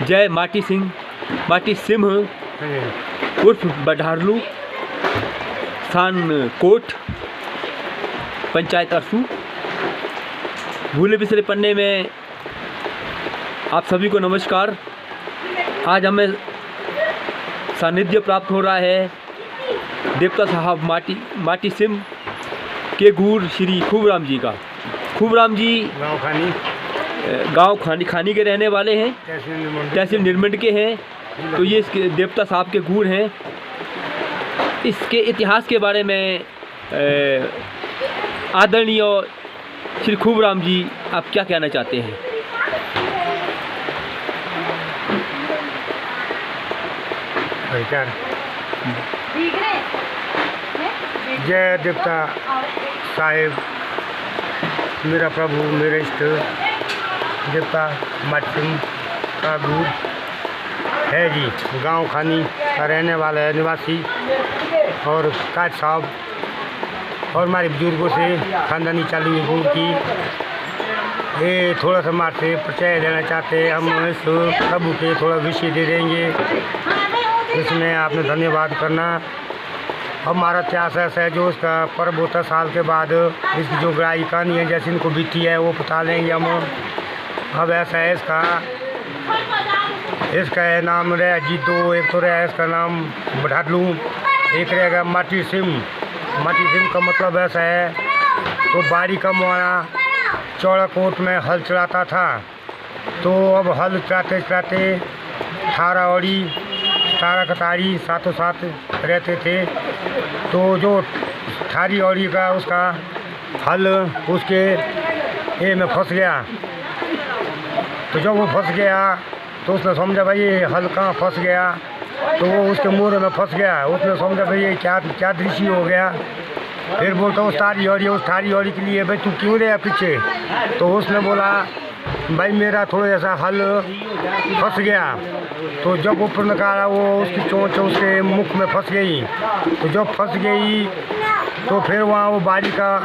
जय माटी सिंह उर्फ बढारलू, स्थान कोट, पंचायत अरसू। भूले बिसरे पन्ने में आप सभी को नमस्कार। आज हमें सानिध्य प्राप्त हो रहा है देवता साहब माटी सिंह के गुर श्री खूबराम जी का। खूबराम जी गांव खानी के रहने वाले हैं, तहसील निर्मंड के हैं। तो ये इसके देवता साहब के गुर हैं। इसके इतिहास के बारे में आदरणीय श्री खूबराम जी आप क्या कहना चाहते हैं? जय देवता साहेब, मेरा प्रभु, मेरे इष्ट देवता माटी सिंह का गुर है जी। गांव खानी का रहने वाला है निवासी, और काज साहब और हमारे बुजुर्गों से खानदानी चालू हुई गुर की ये थोड़ा सा हमारे से परिचय देना चाहते हैं। हम इस प्रभु के थोड़ा विषय दे देंगे, इसमें आपने धन्यवाद करना। हमारा इतिहास ऐसा है, जो इसका पर्व होता है साल के बाद, इसकी जो ग्राही कहानी है जैसे इनको बीती है वो बता लेंगे हम। अब ऐसा है, इसका है नाम रहा जी दो, एक तो रहा इसका नाम बढारलू, एक रहेगा माटी सिंह। माटी सिंह का मतलब ऐसा है, तो बाड़ी का मुआना चौड़ा कोट में हल चलाता था। तो अब हल चलाते चलाते 18 औड़ी 18 कतारी साथों साथ रहते थे। तो जो 18 औड़ी का उसका हल उसके ये में फंस गया। तो जब वो फंस गया तो उसने समझा भाई ये हल कहाँ फंस गया, तो वो उसके मुँह में फंस गया। उसने समझा भाई ये क्या दृश्य हो गया। फिर बोलता उस 18 औड़ी के लिए भाई तू क्यों रहा पीछे? तो उसने बोला भाई मेरा थोड़ा जैसा हल फंस गया। तो जब ऊपर निकाला वो उसकी चोंच उसके मुख में फंस गई। तो जब फंस गई तो फिर वहाँ वो बाड़ी का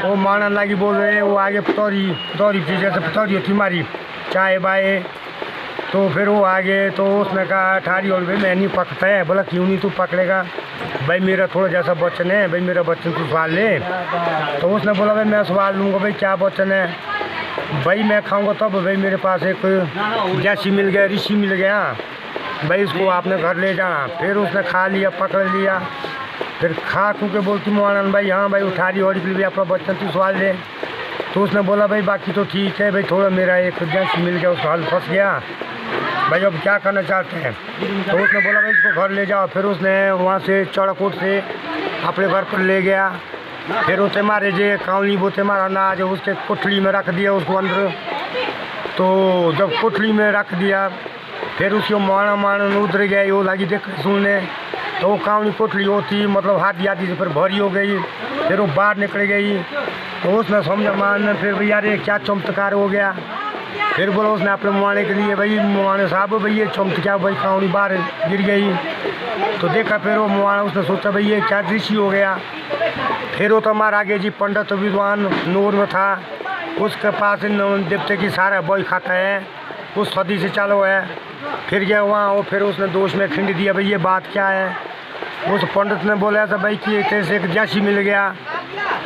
वो मारने लगी, बोल रहे वो आगे पतौरी थी, जैसे पतौरी होती हमारी चाय बाए। तो फिर वो आगे तो उसने कहा 18 और भाई मैं नहीं पकता है। बोला क्यों नहीं तू पकड़ेगा? भाई मेरा थोड़ा जैसा बच्चन है, भाई मेरा बच्चन तू सवाल ले। तो उसने बोला भाई मैं सवाल लूँगा। भाई क्या बच्चन है? भाई मैं खाऊंगा तब। भाई मेरे पास एक जैसी मिल गया, ऋषि मिल गया, भाई इसको आपने घर ले जाना। फिर उसने खा लिया, पकड़ लिया। फिर खा खू के बोलती मोहन भाई हाँ भाई 18 औड़ी के लिए अपना बच्चन तू सवाल ले। तो उसने बोला भाई बाकी तो ठीक है, भाई थोड़ा मेरा एक जैसी मिल गया, उसका हल फंस गया, भाई अब क्या करना चाहते हैं? तो उसने बोला भाई इसको घर ले जाओ। फिर उसने वहाँ से चौड़ाकोट से अपने घर पर ले गया। फिर उसे मारे जे कावली बोते मारा अनाज उसके कोठली में रख दिया उसको अंदर। तो जब कोठली में रख दिया फिर उसको मारना उधर गया, वो लगी देख सुनने। तो वो कावली कोठली होती मतलब हाथी से फिर भरी हो गई। फिर वो बाहर निकल गई। तो उसने समझा मारने फिर भैया अरे क्या चमत्कार हो गया। फिर बोला उसने अपने मुआने के लिए भाई मुआने साहब भाई ये चमत्कार, भाई कावली बाहर गिर गई। तो देखा फिर वो मुआना, उसने सोचा भाई ये क्या दृश्य हो गया। फिर वो तो हमारा आगे जी पंडित विद्वान नूर में था, उसके पास देवते की सारा बॉय खाता है, उस सदी से चालू है। फिर गया वहाँ वो, फिर उसने दोष में खिंड दिया भाई ये बात क्या है। उस पंडित ने बोला था भाई कि कैसे एक जैसी मिल गया,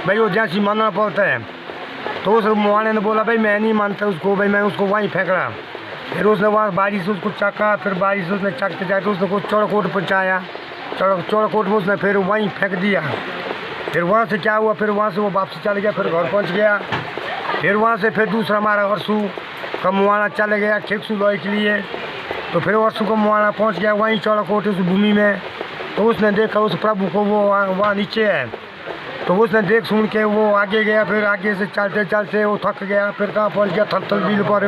भाई वो जैसी मानना पड़ता है। तो उस मुआने ने बोला भाई मैं नहीं मानता उसको, भाई मैं उसको वहीं फेंक रहा। फिर उसने वहाँ बारिश उसको चका, फिर बारिश उसने चकते जाके उसने को चौड़ाकोट पहुँचाया। चौड़ाकोट में उसने फिर वहीं फेंक दिया। फिर वहाँ से क्या हुआ, फिर वहाँ से वो वापसी चल गया, फिर घर पहुँच गया। फिर वहाँ से फिर दूसरा हमारा अरसू का मुआना चल गया खेकसू लोहे के लिए। तो फिर अरसू का मुआना पहुँच गया वहीं चौड़ाकोट उस भूमि में। तो उसने देखा उस प्रभु को वो वहाँ नीचे है। तो उसने देख सुन के वो आगे गया। फिर आगे से चलते चलते वो थक गया। फिर कहाँ पहुँच गया? थत्तल बिल पर।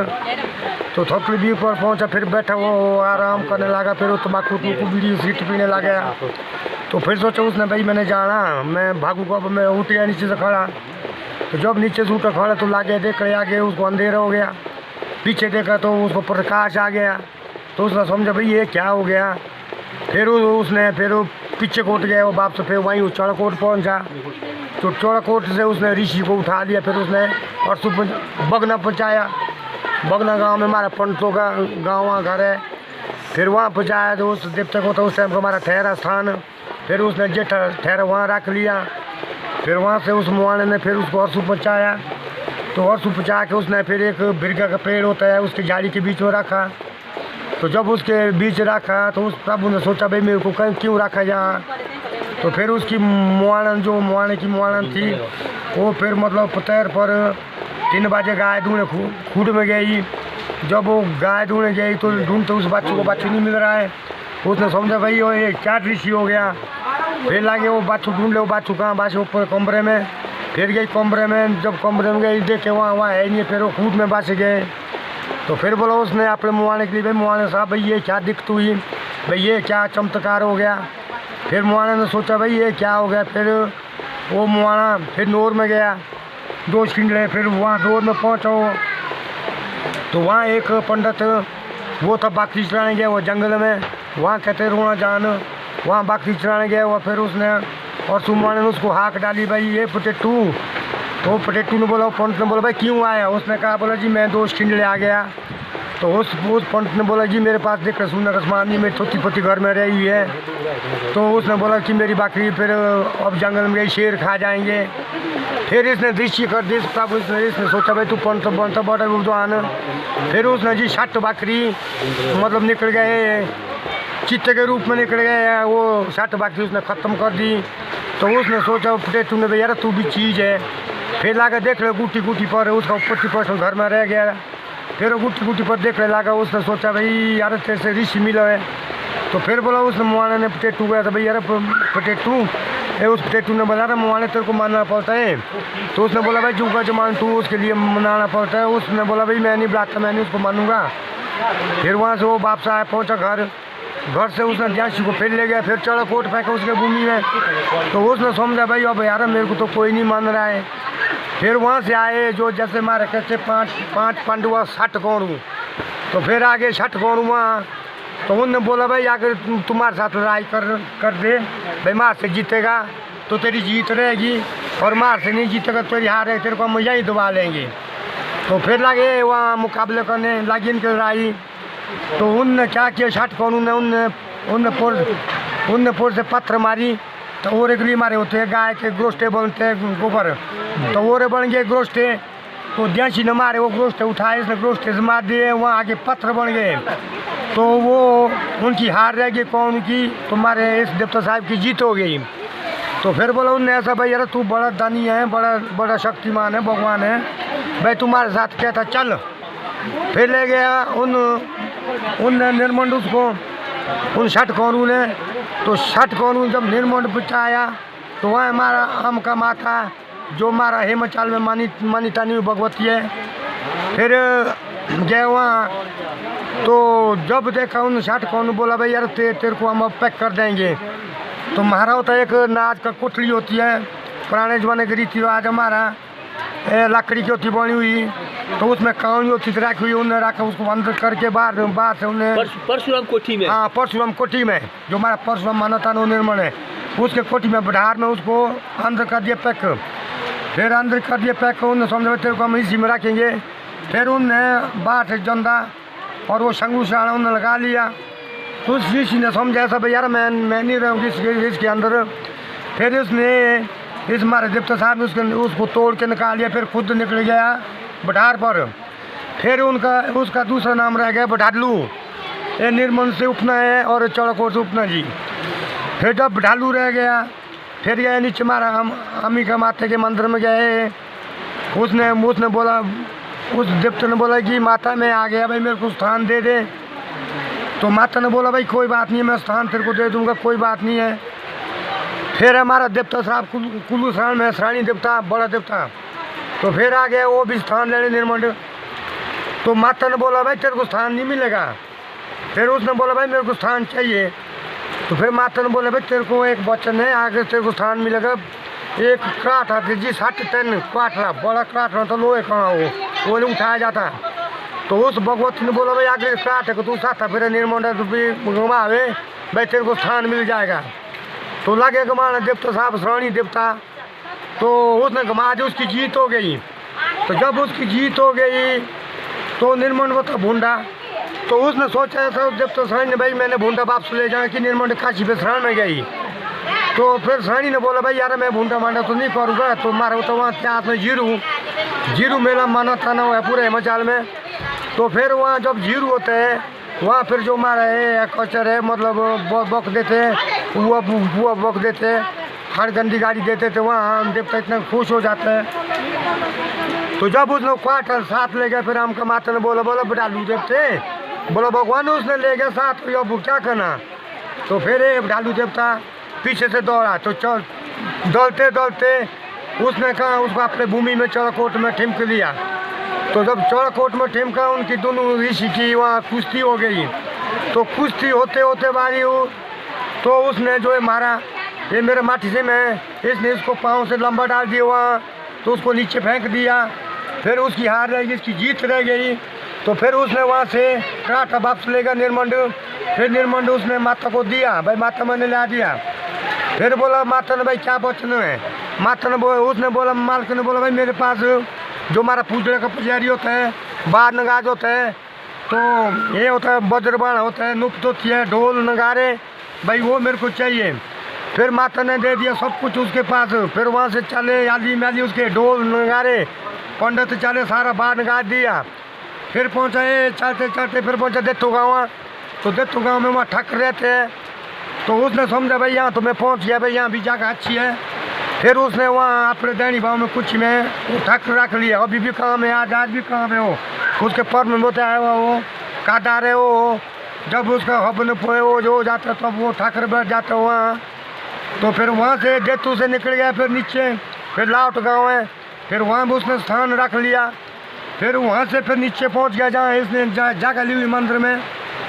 तो थत्तल बिल पर पहुँचा, फिर बैठा वो आराम करने लगा। फिर वो तम्बाकू बीड़ी सीट पीने लगा। तो फिर सोचा उसने भाई मैंने जाना, मैं भागूंगा। मैं उठ गया नीचे से खड़ा। तो जब नीचे से उठा खड़ा तो लागे देख रहे आगे उसको अंधेरा हो गया। पीछे देखा तो उसको प्रकाश आ गया। तो उसने समझा भाई ये क्या हो गया। फिर उसने फिर पीछे कोट गया वो वापस, फिर वहीं चौड़ाकोट पहुँचा। तो चौड़ाकोट से उसने ऋषि को उठा लिया। फिर उसने और बगना पहुँचाया। बगना गांव में हमारा पंडितों का गांव वहाँ घर है। फिर वहाँ पहुँचाया तो उस देवता को, तो उस टाइम को हमारा ठहरा स्थान। फिर उसने जे ठहरा वहाँ रख लिया। फिर वहाँ से उस मुआने ने फिर उसको हरसू पहुँचाया। तो हरसू पहुँचा के उसने फिर एक बिरगा का पेड़ होता है उसकी झाड़ी के बीच में रखा। तो जब उसके बीच रखा तो उस प्रभु ने सोचा भाई मेरे को कहीं क्यों रखा यहाँ। तो फिर उसकी मुआन जो मुआने की मुआन थी वो फिर मतलब पतैर पर 3 बजे गाय दूने खूड में गई। जब वो गाय दूने गई तो ढूंढते उस बच्चों को बच्चू नहीं मिल रहा है। उसने समझा भाई वो ये क्या ऋषि हो गया। फिर लागे वो बच्चू ढूंढ ले, वो बच्चू कहाँ बासे ऊपर कमरे में। फिर गई कमरे में, जब कमरे में गई देखे वहाँ है नहीं। फिर वो खूड में बच गए। तो फिर बोला उसने अपने मुआने के लिए भाई मुआने साहब भाई ये क्या दिक्कत हुई, भाई ये क्या चमत्कार हो गया। फिर मुआने ने सोचा भाई ये क्या हो गया। फिर वो मुआना फिर नोर में गया 2 छिंडले। फिर वहाँ नोर में पहुँचा तो वहाँ एक पंडित वो था बकरी चलाने गया वो जंगल में। वहाँ कहते रोना जान, वहाँ बकरी चलाने गया वो। फिर उसने और सुमुआने ने उसको हाक डाली भाई ये पटेटू। तो पटेटू ने बोला, पंडित ने बोला भाई क्यों आया। उसने कहा बोला जी मैं 2 छिंडले आ गया। तो उस पंडित ने बोला जी मेरे पास देख सुनना रसमान जी मेरी छोटी पोती घर में रही हुई है। तो उसने बोला कि मेरी बकरी फिर अब जंगल में गई, शेर खा जाएंगे। फिर इसने दृष्टि कर दी तब इसने सोचा भाई तू पंडित बनता बड़ा विद्वान। फिर उसने जी 60 बकरी मतलब निकल गए, चित्ते के रूप में निकल गए। वो 60 बकरी उसने ख़त्म कर दी। तो उसने सोचा पटेटू ने भाई यार तू भी चीज़ है। फिर लाकर देख ले गुटी गुटी पर उसका 50% घर में रह गया। फिर वो गुटी गुटी पर देखने लगा। उसने सोचा भाई यार तेरे से ऋषि मिला है। तो फिर बोला उसने मुआने ने पटेटू गया था भाई यार पटेटू। उस पटेटू ने बोला था मुआने तेरे को मानना पड़ता है। तो उसने बोला भाई जूगा जमान तू उसके लिए मनाना पड़ता है। उसने बोला भाई मैं नहीं बुलाता, मैं नहीं उसको मानूंगा। फिर वहाँ से वो वापस आया, पहुँचा घर से उसने जांची को फिर ले गया। फिर चढ़ा कोट फेंका उसके भूमि में। तो उसने समझा भाई अब यार मेरे को तो कोई नहीं मान रहा है। फिर वहाँ से आए जो जैसे मारे कैसे 5 पांडुआ 60 कौरू। तो फिर आगे 60 कौरू वहाँ। तो उनने बोला भाई आकर तुम्हारे साथ लड़ाई कर दे भाई, मार से जीतेगा तो तेरी जीत रहेगी और मार से नहीं जीतेगा तो तेरी हार है, तेरे को हम यहीं दबा लेंगे। तो फिर लगे वहाँ मुकाबले करने लगी इनकी लड़ाई। तो उनने क्या किया 60 कौरू ने उनने पुर से पत्थर मारी। तो ओरे के लिए मारे होते हैं गाय के ग्रोस्टे बनते हैं गोबर। तो ओरे बन गए ग्रोस्टे। तो ध्यासी ने मारे वो ग्रोस्टे उठाए, इसने ग्रोस्टे से मार दिए, वहाँ आके पत्थर बन गए। तो वो उनकी हार रह गई कौन की, तुम्हारे इस देवता साहब की जीत हो गई। तो फिर बोला उनने ऐसा भाई यार तू बड़ा दानी है, बड़ा शक्तिमान है, भगवान है भाई, तुम्हारे साथ क्या था चल। फिर ले गया उन निर्मंड उसको उन 60 कौरू ने। तो 60 कौरू जब निर्मंड पहुँचाया तो वहाँ हमारा आम का माता जो हमारा हेमचाल में मानिता नहीं भगवती है। फिर गए वहाँ तो जब देखा उन 60 कौरू बोला भाई यार तेरे को हम अब पैक कर देंगे। तो हमारा होता है एक नाच का कोठली होती है, पुराने ज़माने के रीति रिवाज हमारा लकड़ी की होती बनी हुई। तो उसमें काउनी होती थी रखी हुई, उन्हें रखा उसको अंदर करके बाहर से उन्हें परशुराम कोठी में। हाँ परशुराम कोठी में जो हमारा परशुराम मानता निर्मण है उसके कोठी में बिहार में उसको अंदर कर दिया पैक। फिर अंदर कर दिया पैक, उन्हें समझा तेरे को हम इसी में रखेंगे। फिर उनने बाहर से जंदा और वो शंगू साड़ा उन्हें लगा लिया। तो उस ऋषि ने समझा ऐसा भाई यार मैं नहीं रहूँगी इसके अंदर। फिर उसने इस हमारे देवता साहब ने उसको तोड़ के निकाल लिया। फिर खुद निकल गया बठार पर। फिर उसका दूसरा नाम रह गया बठालू। ये निर्मल से उपना है और चौड़कोट से उपना जी। फिर जब बठालू रह गया फिर गए नीचे हमारा हम अम्बिका माता के मंदिर में गए। उसने बोला उस देवता ने बोला कि माता मैं आ गया भाई मेरे को स्थान दे दे। तो माता ने बोला भाई कोई बात नहीं मैं स्थान तेरे को दे दूँगा, कोई बात नहीं है। फिर हमारा देवता साहब कुल्लू शरण में श्राणी देवता बड़ा देवता। तो फिर आ गया वो भी स्थान लेने निर्मंड। तो माता ने बोला भाई तेरे को स्थान नहीं मिलेगा। फिर उसने बोला भाई मेरे को स्थान चाहिए। तो फिर माता ने बोला भाई तेरे को एक वचन है आगे तेरे को स्थान मिलेगा। एक काठा थी जी 60 टन काठा, बड़ा काठा तो लोहे का वो उठाया जाता। तो उस भगवती ने बोला भाई आगे काठ है तू साथा फिर निर्मंड घुमावे भाई तेरे को स्थान मिल जाएगा। तो लगे घुमाना देवता साहब श्राणी देवता। तो उसने घुमा दी, उसकी जीत हो गई। तो जब उसकी जीत हो गई तो निर्मंड वो था भूंडा। तो उसने सोचा था जब तो सानी ने भाई मैंने भूंडा वापस ले जाए कि निर्मंड काशी पे शरण में गई। तो फिर सानी ने बोला भाई यार मैं भूंडा मांडा तो नहीं करूँगा, तो मारा तो वहाँ क्या में जीरू मेला माना थाना हुआ है पूरे हिमाचल में। तो फिर वहाँ जब जीरू होते हैं वहाँ फिर जो हमारा है कल्चर है, मतलब बक देते हैं, बुआ बक देते हैं, हर गंदी गाड़ी देते थे। वहाँ हम देवता इतना खुश हो जाते हैं। तो जब उसने क्वार्टर साथ ले गए, फिर हमका माता ने बोला बेटा लू देवते, बोला भगवान उसने ले गया साथ, तो अब क्या करना। तो फिर डालू देवता पीछे से दौड़ा, तो चल दौड़ते दौड़ते उसने कहा उसको अपने भूमि में चौड़कोट में ठिमक लिया। तो जब चौड़कोट में ठिमका उनकी दोनों ऋषि की वहाँ कुश्ती हो गई। तो कुश्ती होते होते बारी हो तो उसने जो है मारा, ये मेरे माटी से में, इसने इसको पाँव से लंबा डाल दिया वहाँ, तो उसको नीचे फेंक दिया। फिर उसकी हार रह गई, इसकी जीत रह गई। तो फिर उसने वहाँ से काटा वापस लेगा निर्मंड। फिर निर्मंड उसने माता को दिया, भाई माता मैंने ला दिया। फिर बोला माता ने भाई क्या वचन है। माता ने उसने बोला, मालिक ने बोला भाई मेरे पास जो हमारा पूजने का पुजारी होता है, बार नगाज होता है, तो ये होता है वज्रबाण होता है, नुक्त होती है, ढोल नगारे, भाई वो मेरे को चाहिए। फिर माता ने दे दिया सब कुछ उसके पास। फिर वहाँ से चले आली मैली उसके ढोल नगारे, पंडित चले सारा बार नगार दिया। फिर पहुँचा चलते चलते फिर पहुँचा देतू गाँव। तो देतू गाँव में वहाँ ठक रहते हैं। तो उसने समझा भाई यहाँ तो मैं पहुँच गया, भाई यहाँ भी जगह अच्छी है। फिर उसने वहाँ अपने दैनी भाव में कुछ में वो ठक रख लिया। अभी भी काम है, आज भी काम है। वो उसके पर में होता है वो काटारे वो, जब उसका हबन पोए वो जो हो जाता है तब वो ठाकर बैठ जाता है वहाँ। तो फिर वहाँ से देतू से निकल गया, फिर नीचे फिर लाउट गाँव है, फिर वहाँ भी उसने स्थान रख लिया। फिर वहाँ से फिर नीचे पहुँच गया जहाँ इसने जगह ली हुई मंदिर में।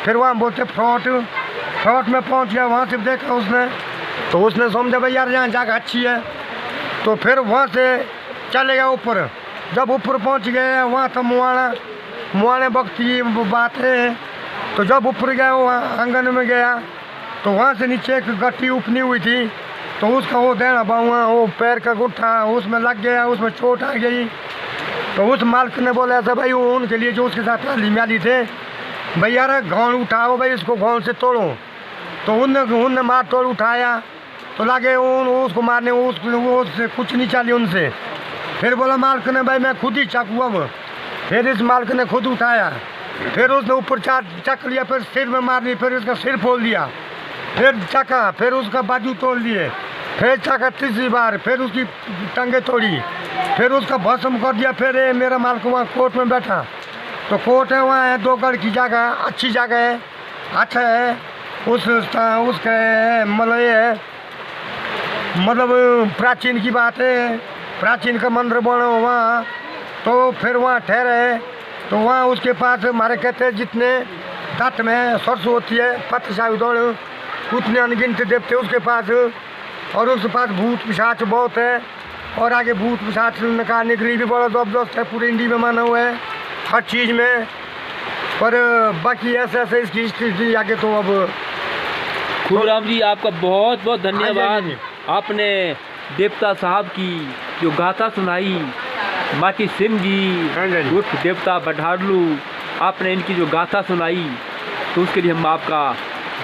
फिर वहाँ बोलते फ्रॉट में पहुँच गया। वहाँ से देखा उसने, तो उसने समझा भाई यार यहाँ जगह अच्छी है। तो फिर वहाँ से चले गया ऊपर। जब ऊपर पहुँच गए वहाँ था मुआने वक्त की बात है। तो जब ऊपर गया वहाँ आंगन में गया, तो वहाँ से नीचे एक गट्टी उपनी हुई थी। तो उसका वो देना बाहुआ वो पैर का गुट्ठा उसमें लग गया, उसमें चोट आ गई। तो उस मालिक ने बोला था भाई वो उनके लिए जो उसके साथ म्याली थे, भाई यार घाव उठाओ, भाई इसको घाव से तोड़ो। तो उनने मार तोड़ उठाया। तो लगे उसको मारने, उससे कुछ नहीं चली उनसे। फिर बोला मालिक ने भाई मैं खुद ही चाकू अब। फिर इस मालिक ने खुद उठाया, फिर उसने ऊपर चक लिया, फिर सिर में मार ली, फिर उसका सिर फोड़ लिया, फिर चका, फिर उसका बाजू तोड़ लिए, फिर चका तीसरी बार, फिर उसकी टंगे तोड़ी, फिर उसका भस्म कर दिया। फिर मेरा मालिक वहाँ कोर्ट में बैठा। तो कोर्ट है वहाँ है 2 गढ़ की जगह, अच्छी जगह है, अच्छा है। उसके मतलब ये है, मतलब प्राचीन की बात है, प्राचीन का मंदिर बना वहाँ। तो फिर वहाँ ठहरे। तो वहाँ उसके पास हमारे कहते हैं जितने तट में सरसों होती है पत्त साविदौड़ उतने अनगिनत देवते उसके पास। और उसके पास भूत पिशाच बहुत है, और आगे भूत पिशाच का निगरी भी बड़ा ज़बरदस्त है, पूरे इंडिया में माना हुआ है हर चीज़ में। पर बाकी ऐसे ऐसे इसकी हिस्ट्री आगे तो अब खूबराम जी आपका बहुत बहुत धन्यवाद। हाँ जी। आपने देवता साहब की जो गाथा सुनाई, माटी सिंह जी उर्फ देवता बढारलू, आपने इनकी जो गाथा सुनाई, तो उसके लिए हम आपका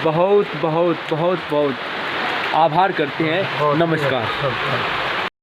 बहुत बहुत बहुत बहुत आभार करते हैं। नमस्कार।